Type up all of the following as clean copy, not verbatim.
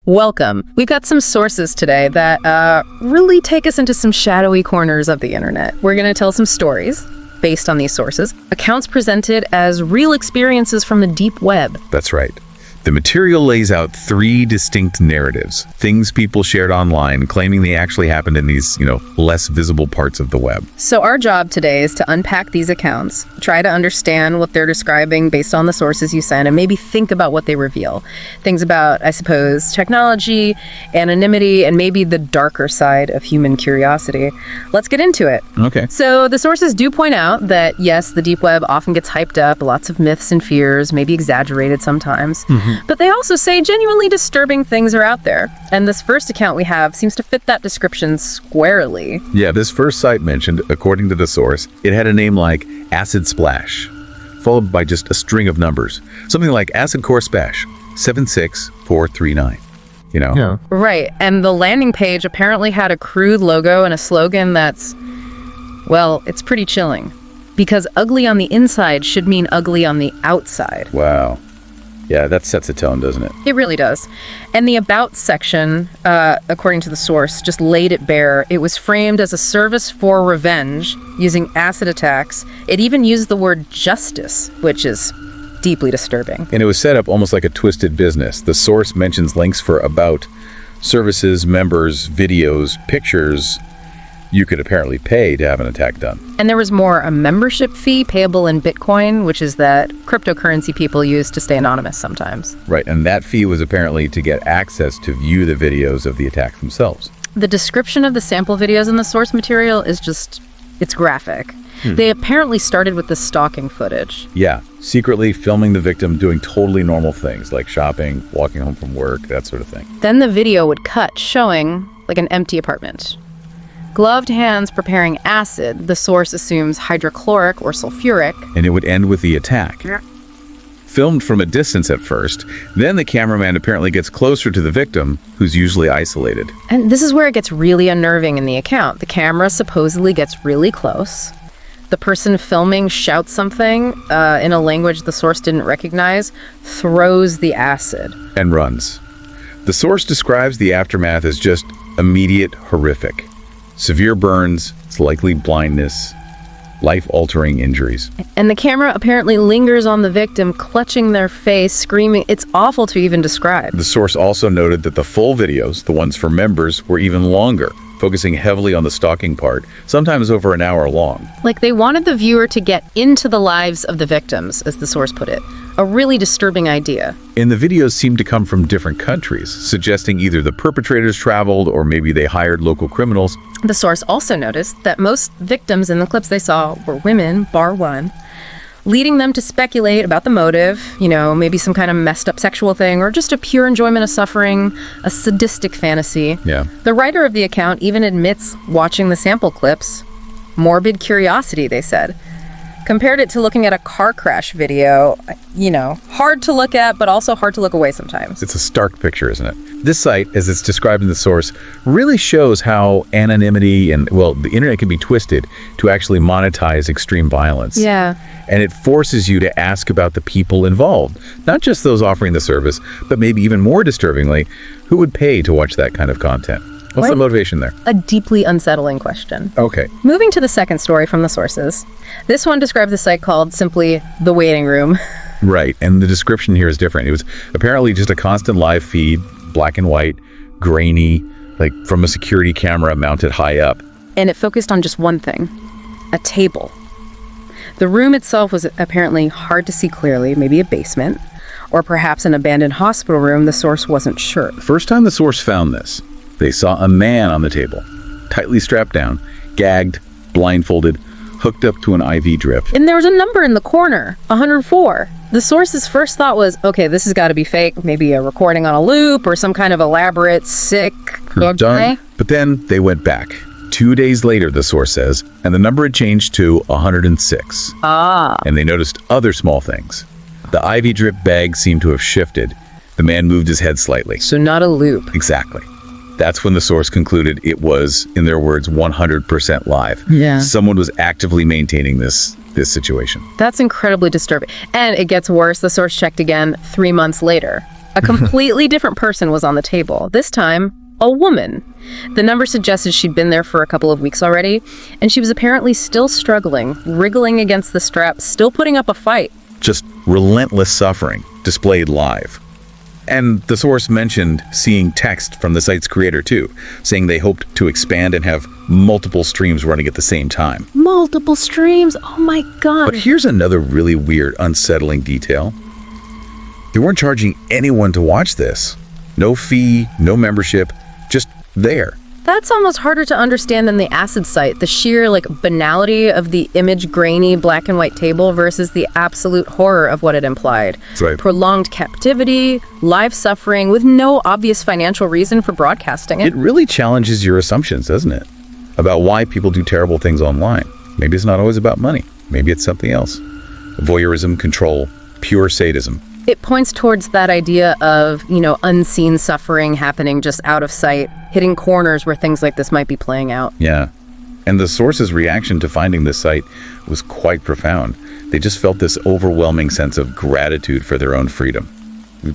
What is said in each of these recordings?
Welcome. We've got some sources today that really take us into some shadowy corners of the internet. We're going to tell some stories based on these sources, accounts presented as real experiences from the deep web. That's right. The material lays out three distinct narratives, things people shared online claiming they actually happened in these, less visible parts of the web. So our job today is to unpack these accounts, try to understand what they're describing based on the sources you send, and maybe think about what they reveal. Things about, I suppose, technology, anonymity, and maybe the darker side of human curiosity. Let's get into it. Okay. So the sources do point out that, yes, the deep web often gets hyped up, lots of myths and fears, maybe exaggerated sometimes. But they also say genuinely disturbing things are out there. And this first account we have seems to fit that description squarely. Yeah, this first site mentioned, according to the source, it had a name like Acid Splash, followed by just a string of numbers. Something like Acid Core Splash, 76439. Yeah. Right. And the landing page apparently had a crude logo and a slogan that's, well, it's pretty chilling. Because ugly on the inside should mean ugly on the outside. Wow. Yeah, that sets a tone, doesn't it? It really does. And the About section, according to the source, just laid it bare. It was framed as a service for revenge using acid attacks. It even used the word justice, which is deeply disturbing. And it was set up almost like a twisted business. The source mentions links for About, services, members, videos, pictures. You could apparently pay to have an attack done. And there was more, a membership fee payable in Bitcoin, which is that cryptocurrency people use to stay anonymous sometimes. Right, and that fee was apparently to get access to view the videos of the attack themselves. The description of the sample videos in the source material is just, it's graphic. They apparently started with the stalking footage. Yeah, secretly filming the victim doing totally normal things like shopping, walking home from work, that sort of thing. Then the video would cut, showing like an empty apartment. Gloved hands preparing acid, the source assumes hydrochloric or sulfuric. And it would end with the attack. Yeah. Filmed from a distance at first, then the cameraman apparently gets closer to the victim, who's usually isolated. And this is where it gets really unnerving in the account. The camera supposedly gets really close. The person filming shouts something in a language the source didn't recognize, throws the acid. And runs. The source describes the aftermath as just immediate horrific. Severe burns, it's likely blindness, life-altering injuries. And the camera apparently lingers on the victim, clutching their face, screaming. It's awful to even describe. The source also noted that the full videos, the ones for members, were even longer, focusing heavily on the stalking part, sometimes over an hour long. Like they wanted the viewer to get into the lives of the victims, as the source put it. A really disturbing idea. And the videos seem to come from different countries, suggesting either the perpetrators traveled or maybe they hired local criminals. The source also noticed that most victims in the clips they saw were women, bar one, leading them to speculate about the motive, maybe some kind of messed up sexual thing or just a pure enjoyment of suffering, a sadistic fantasy. Yeah. The writer of the account even admits watching the sample clips, morbid curiosity, they said. Compared it to looking at a car crash video, hard to look at, but also hard to look away sometimes. It's a stark picture, isn't it? This site, as it's described in the source, really shows how anonymity and, the internet can be twisted to actually monetize extreme violence. Yeah. And it forces you to ask about the people involved, not just those offering the service, but maybe even more disturbingly, who would pay to watch that kind of content? What's the motivation there? A deeply unsettling question. Okay. Moving to the second story from the sources. This one describes a site called simply The Waiting Room. Right, and the description here is different. It was apparently just a constant live feed, black and white, grainy, like from a security camera mounted high up. And it focused on just one thing, a table. The room itself was apparently hard to see clearly, maybe a basement, or perhaps an abandoned hospital room. The source wasn't sure. The first time the source found this, they saw a man on the table, tightly strapped down, gagged, blindfolded, hooked up to an IV drip. And there was a number in the corner, 104. The source's first thought was, okay, this has got to be fake, maybe a recording on a loop or some kind of elaborate, sick drug play. But then they went back. 2 days later, the source says, and the number had changed to 106. And they noticed other small things. The IV drip bag seemed to have shifted. The man moved his head slightly. So not a loop. Exactly. That's when the source concluded it was, in their words, 100% live. Yeah. Someone was actively maintaining this situation. That's incredibly disturbing. And it gets worse. The source checked again 3 months later. A completely different person was on the table. This time, a woman. The number suggested she'd been there for a couple of weeks already, and she was apparently still struggling, wriggling against the strap, still putting up a fight. Just relentless suffering displayed live. And the source mentioned seeing text from the site's creator too, saying they hoped to expand and have multiple streams running at the same time. Multiple streams? Oh my God. But here's another really weird, unsettling detail. They weren't charging anyone to watch this. No fee, no membership, just there. That's almost harder to understand than the acid site, the sheer banality of the image grainy black and white table versus the absolute horror of what it implied. That's right. Prolonged captivity, live suffering with no obvious financial reason for broadcasting it. It really challenges your assumptions, doesn't it? About why people do terrible things online. Maybe it's not always about money. Maybe it's something else. Voyeurism, control, pure sadism. It points towards that idea of, unseen suffering happening just out of sight, hitting corners where things like this might be playing out. Yeah. And the source's reaction to finding this site was quite profound. They just felt this overwhelming sense of gratitude for their own freedom,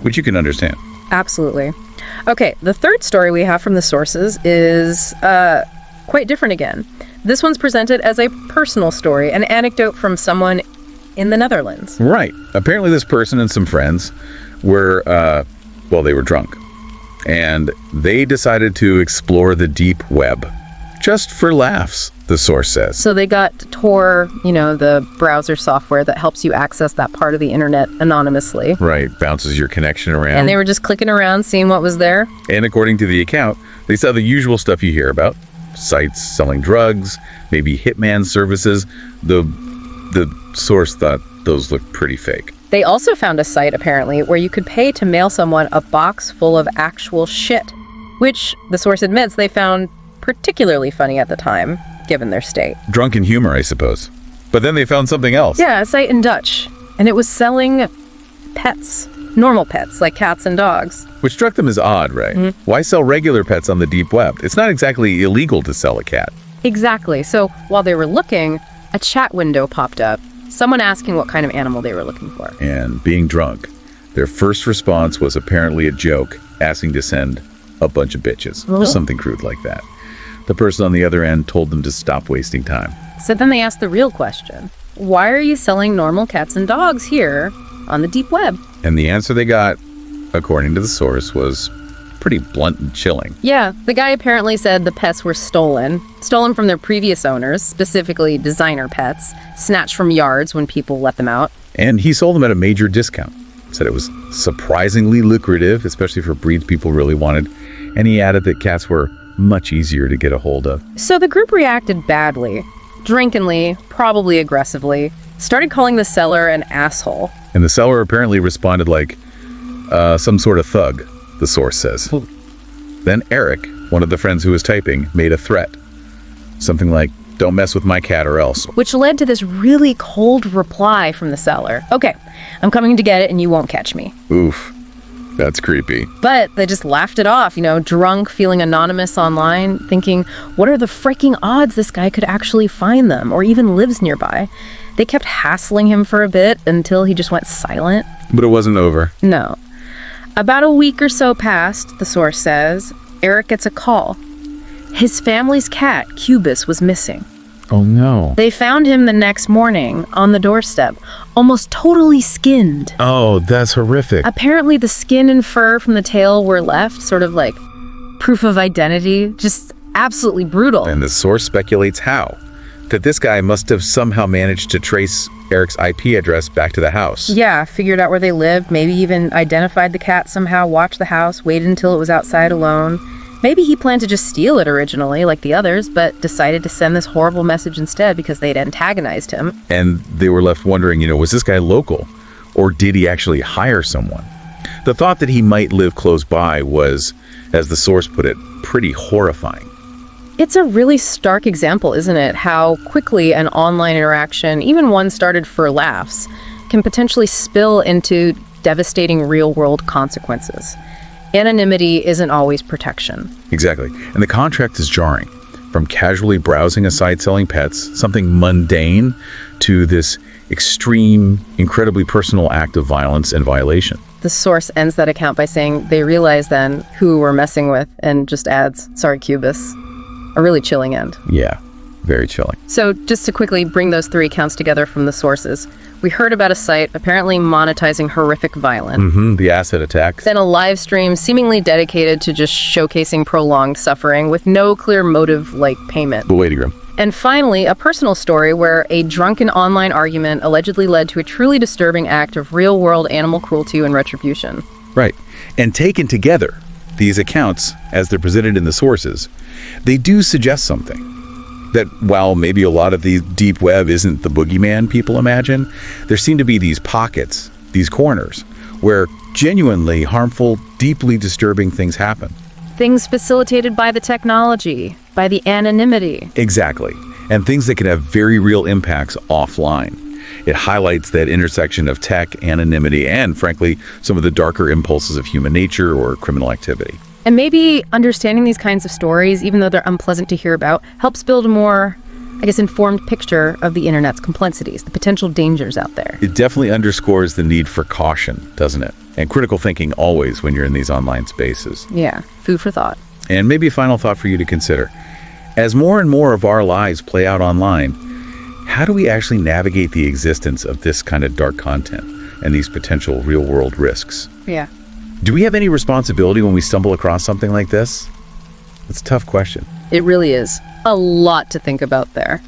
which you can understand. Absolutely. Okay, the third story we have from the sources is quite different again. This one's presented as a personal story, an anecdote from someone in the Netherlands. Right. Apparently this person and some friends were, they were drunk. And they decided to explore the deep web. Just for laughs, the source says. So they got Tor, the browser software that helps you access that part of the internet anonymously. Right. Bounces your connection around. And they were just clicking around, seeing what was there. And according to the account, they saw the usual stuff you hear about. Sites selling drugs, maybe hitman services. The source thought those looked pretty fake. They also found a site, apparently, where you could pay to mail someone a box full of actual shit, which the source admits they found particularly funny at the time, given their state. Drunken humor, I suppose. But then they found something else. Yeah, a site in Dutch, and it was selling pets, normal pets, like cats and dogs. Which struck them as odd, right? Mm-hmm. Why sell regular pets on the deep web? It's not exactly illegal to sell a cat. Exactly. So while they were looking, a chat window popped up, someone asking what kind of animal they were looking for. And being drunk, their first response was apparently a joke, asking to send a bunch of bitches. Oh. Something crude like that. The person on the other end told them to stop wasting time. So then they asked the real question. Why are you selling normal cats and dogs here on the deep web? And the answer they got, according to the source, was pretty blunt and chilling. Yeah, the guy apparently said the pets were stolen from their previous owners, specifically designer pets, snatched from yards when people let them out. And he sold them at a major discount. Said it was surprisingly lucrative, especially for breeds people really wanted. And he added that cats were much easier to get a hold of. So the group reacted badly, drunkenly, probably aggressively, started calling the seller an asshole. And the seller apparently responded like some sort of thug, the source says. Then Eric, one of the friends who was typing, made a threat. Something like, "Don't mess with my cat or else." Which led to this really cold reply from the seller. "Okay, I'm coming to get it and you won't catch me." Oof, that's creepy. But they just laughed it off, drunk, feeling anonymous online, thinking, what are the freaking odds this guy could actually find them or even lives nearby? They kept hassling him for a bit until he just went silent. But it wasn't over. No. About a week or so passed, the source says, Eric gets a call. His family's cat, Cubus, was missing. Oh no. They found him the next morning on the doorstep, almost totally skinned. Oh, that's horrific. Apparently the skin and fur from the tail were left, sort of like proof of identity. Just absolutely brutal. And the source speculates how. That this guy must have somehow managed to trace Eric's IP address back to the house. Yeah, figured out where they lived, maybe even identified the cat somehow, watched the house, waited until it was outside alone. Maybe he planned to just steal it originally, like the others, but decided to send this horrible message instead because they'd antagonized him. And they were left wondering, was this guy local? Or did he actually hire someone? The thought that he might live close by was, as the source put it, pretty horrifying. It's a really stark example, isn't it? How quickly an online interaction, even one started for laughs, can potentially spill into devastating real-world consequences. Anonymity isn't always protection. Exactly. And the contrast is jarring. From casually browsing a site selling pets, something mundane, to this extreme, incredibly personal act of violence and violation. The source ends that account by saying they realize then who we're messing with and just adds, sorry, Cubis. A really chilling end. Yeah, very chilling. So just to quickly bring those three accounts together from the sources, we heard about a site apparently monetizing horrific violence. The acid attacks. Then a live stream seemingly dedicated to just showcasing prolonged suffering with no clear motive like payment. But wait, Grim. And finally, a personal story where a drunken online argument allegedly led to a truly disturbing act of real-world animal cruelty and retribution. Right. And taken together, these accounts, as they're presented in the sources, they do suggest something. That while maybe a lot of the deep web isn't the boogeyman people imagine, there seem to be these pockets, these corners, where genuinely harmful, deeply disturbing things happen. Things facilitated by the technology, by the anonymity. Exactly. And things that can have very real impacts offline. It highlights that intersection of tech, anonymity, and, frankly, some of the darker impulses of human nature or criminal activity. And maybe understanding these kinds of stories, even though they're unpleasant to hear about, helps build a more, informed picture of the internet's complexities, the potential dangers out there. It definitely underscores the need for caution, doesn't it? And critical thinking always when you're in these online spaces. Yeah, food for thought. And maybe a final thought for you to consider. As more and more of our lives play out online, how do we actually navigate the existence of this kind of dark content and these potential real-world risks? Yeah. Do we have any responsibility when we stumble across something like this? It's a tough question. It really is. A lot to think about there.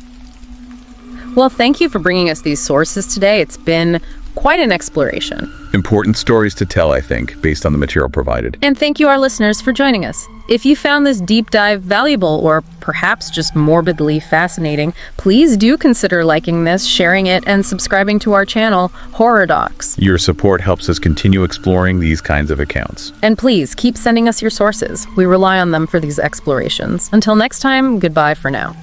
Well, thank you for bringing us these sources today. It's been quite an exploration. Important stories to tell, I think, based on the material provided. And thank you, our listeners, for joining us. If you found this deep dive valuable or perhaps just morbidly fascinating, please do consider liking this, sharing it, and subscribing to our channel, Horror Docs. Your support helps us continue exploring these kinds of accounts. And please keep sending us your sources. We rely on them for these explorations. Until next time, goodbye for now.